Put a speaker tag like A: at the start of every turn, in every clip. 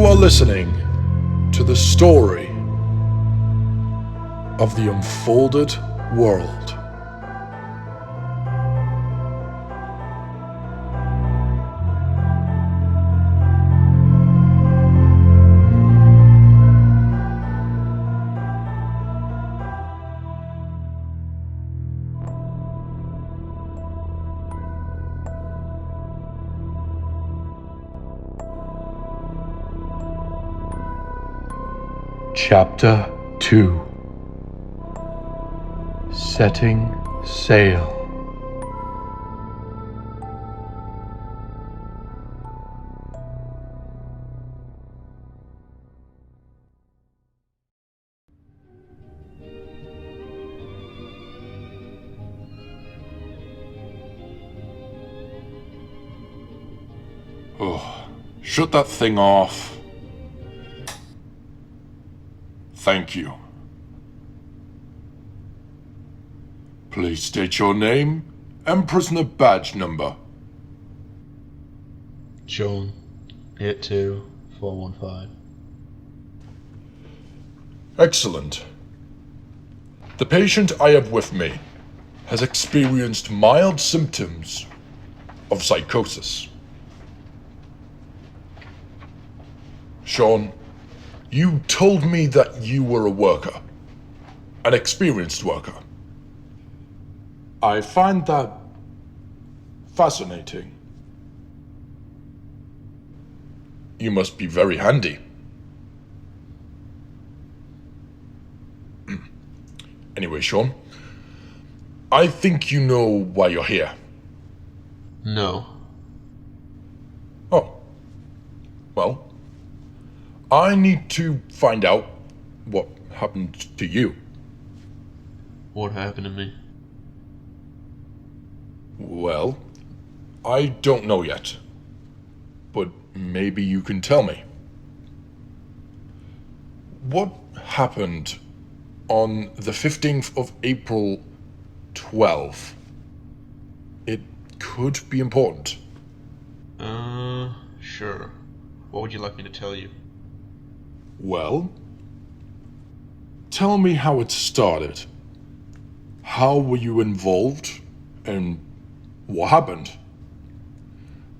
A: You are listening to the story of the unfolded world. Chapter 2. Setting Sail.
B: Oh, shut that thing off. Thank you. Please state your name and prisoner badge number.
C: John, 82415.
B: Excellent. The patient I have with me has experienced mild symptoms of psychosis. Sean, you told me that you were a worker, an experienced worker. I find that fascinating. You must be very handy. Anyway, Sean, I think you know why you're here.
C: No.
B: Oh. Well, I need to find out what happened to you.
C: What happened to me?
B: Well, I don't know yet, but maybe you can tell me. What happened on the 15th of April 12? It could be important.
C: Sure. What would you like me to tell you?
B: Well, tell me how it started. How were you involved and what happened?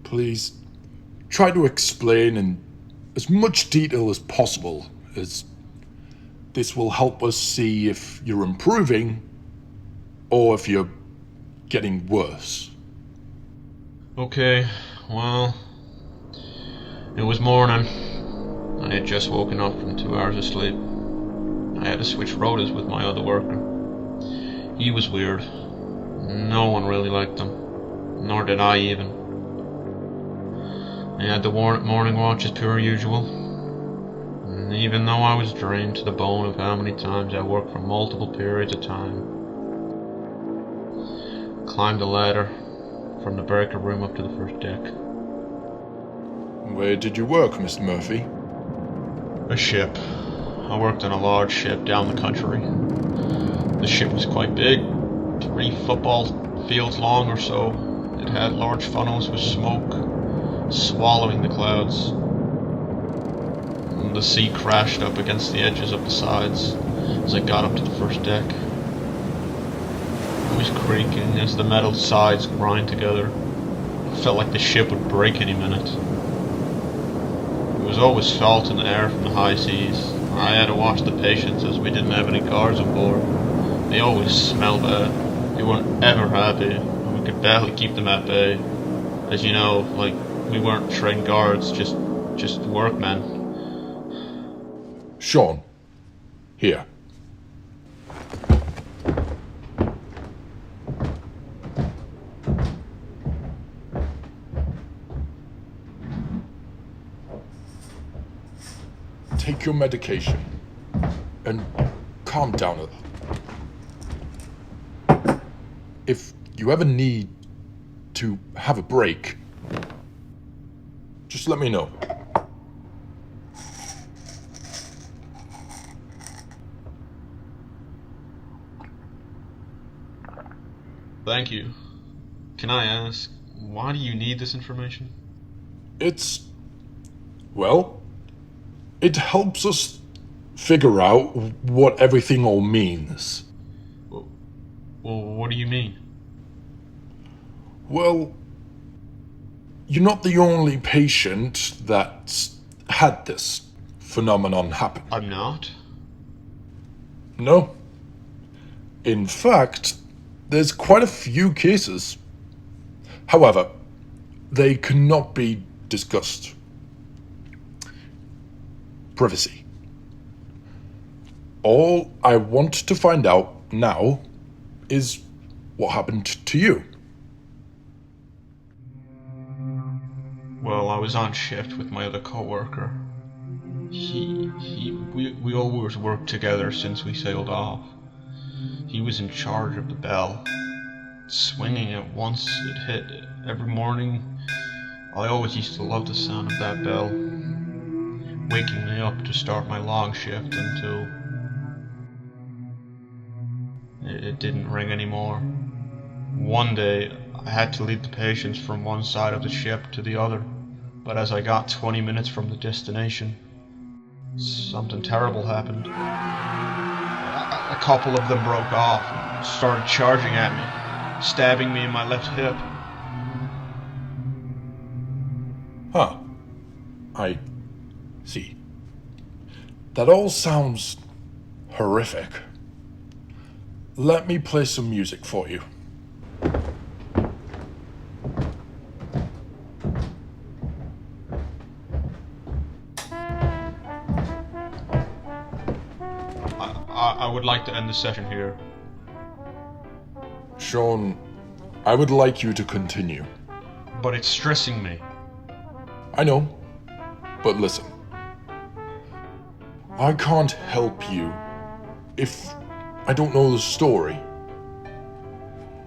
B: Please try to explain in as much detail as possible, as this will help us see if you're improving or if you're getting worse.
C: Okay, well, it was morning. I had just woken up from 2 hours of sleep. I had to switch rotas with my other worker. He was weird. No one really liked him. Nor did I even. I had the morning watch as per usual. And even though I was drained to the bone of how many times I worked for multiple periods of time, climbed the ladder from the breaker room up to the first deck.
B: Where did you work, Mr. Murphy?
C: A ship. I worked on a large ship down the country. The ship was quite big, 3 football fields long or so. It had large funnels with smoke swallowing the clouds. And the sea crashed up against the edges of the sides as I got up to the first deck. It was creaking as the metal sides grind together. It felt like the ship would break any minute. There was always salt in the air from the high seas. I had to watch the patients as we didn't have any guards on board. They always smelled bad. They weren't ever happy, and we could barely keep them at bay. As you know, like, we weren't trained guards, just workmen.
B: Sean, here. Take your medication and calm down a little. If you ever need to have a break, just let me know.
C: Thank you. Can I ask, why do you need this information?
B: It's... well, It helps us figure out what everything all means.
C: Well, what do you mean?
B: Well, you're not the only patient that's had this phenomenon happen.
C: I'm not?
B: No. In fact, there's quite a few cases. However, they cannot be discussed. Privacy. All I want to find out now is what happened to you.
C: Well, I was on shift with my other coworker. We always worked together since we sailed off. He was in charge of the bell, swinging it once it hit every morning. I always used to love the sound of that bell, waking me up to start my long shift until it didn't ring anymore. One day, I had to lead the patients from one side of the ship to the other, but as I got 20 minutes from the destination, something terrible happened. A couple of them broke off and started charging at me, stabbing me in my left hip.
B: Huh. I see. That all sounds horrific. Let me play some music for you.
C: I would like to end the session here.
B: Sean, I would like you to continue.
C: But it's stressing me.
B: I know, but listen. I can't help you if I don't know the story.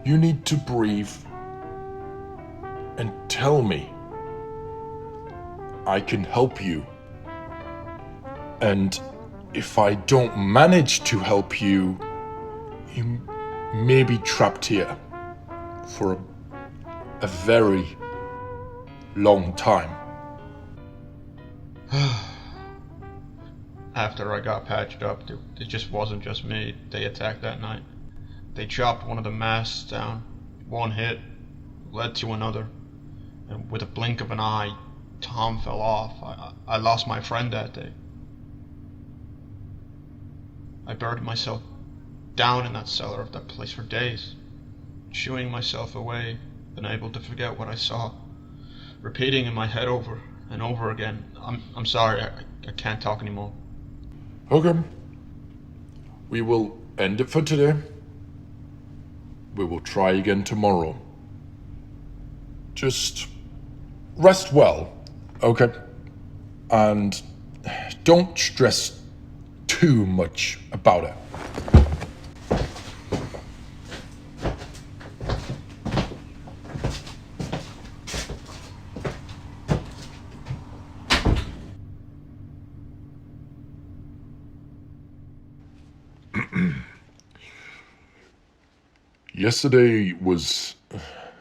B: You need to breathe and tell me. I can help you. And if I don't manage to help you, you may be trapped here for a very long time.
C: After I got patched up, it just wasn't just me they attacked that night. They chopped one of the masts down. One hit led to another. And with a blink of an eye, Tom fell off. I lost my friend that day. I buried myself down in that cellar of that place for days, chewing myself away, unable to forget what I saw, repeating in my head over and over again, I'm sorry, I can't talk anymore.
B: Okay. We will end it for today. We will try again tomorrow. Just rest well, okay? And don't stress too much about it. Yesterday was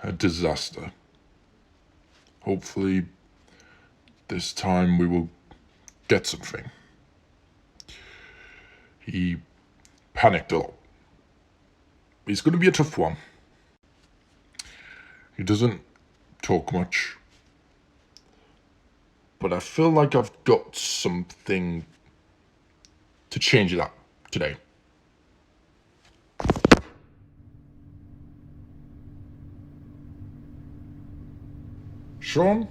B: a disaster. Hopefully, this time we will get something. He panicked a lot. It's going to be a tough one. He doesn't talk much. But I feel like I've got something to change that today. Sean,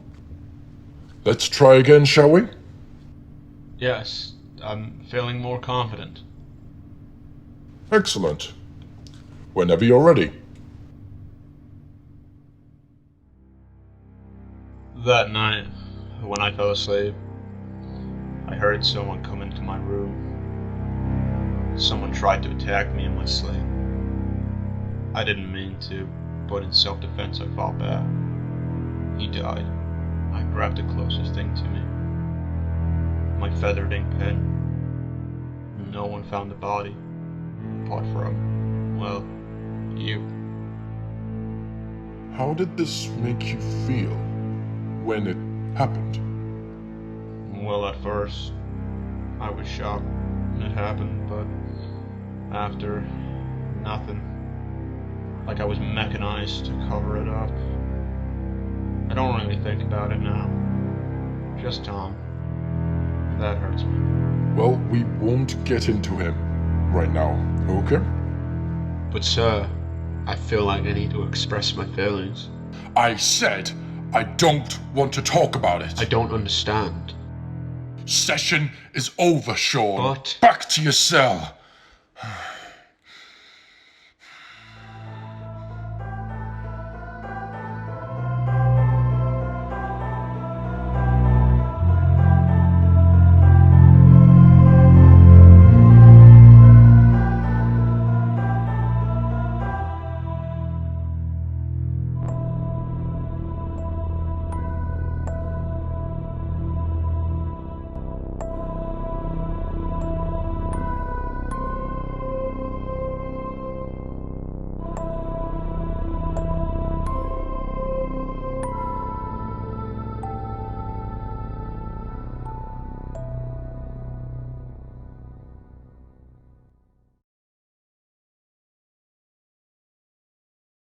B: let's try again, shall we?
C: Yes, I'm feeling more confident.
B: Excellent. Whenever you're ready.
C: That night, when I fell asleep, I heard someone come into my room. Someone tried to attack me in my sleep. I didn't mean to, but in self-defense I fought back. He died. I grabbed the closest thing to me. My feathered ink pen. No one found the body, apart from, well, you.
B: How did this make you feel when it happened?
C: Well, at first, I was shocked when it happened, but after, nothing. Like I was mechanized to cover it up. I don't really think about it now. Just Tom. That hurts me.
B: Well, we won't get into him right now, okay?
C: But sir, I feel like I need to express my feelings.
B: I said I don't want to talk about it.
C: I don't understand.
B: Session is over, Sean.
C: But-
B: Back to your cell.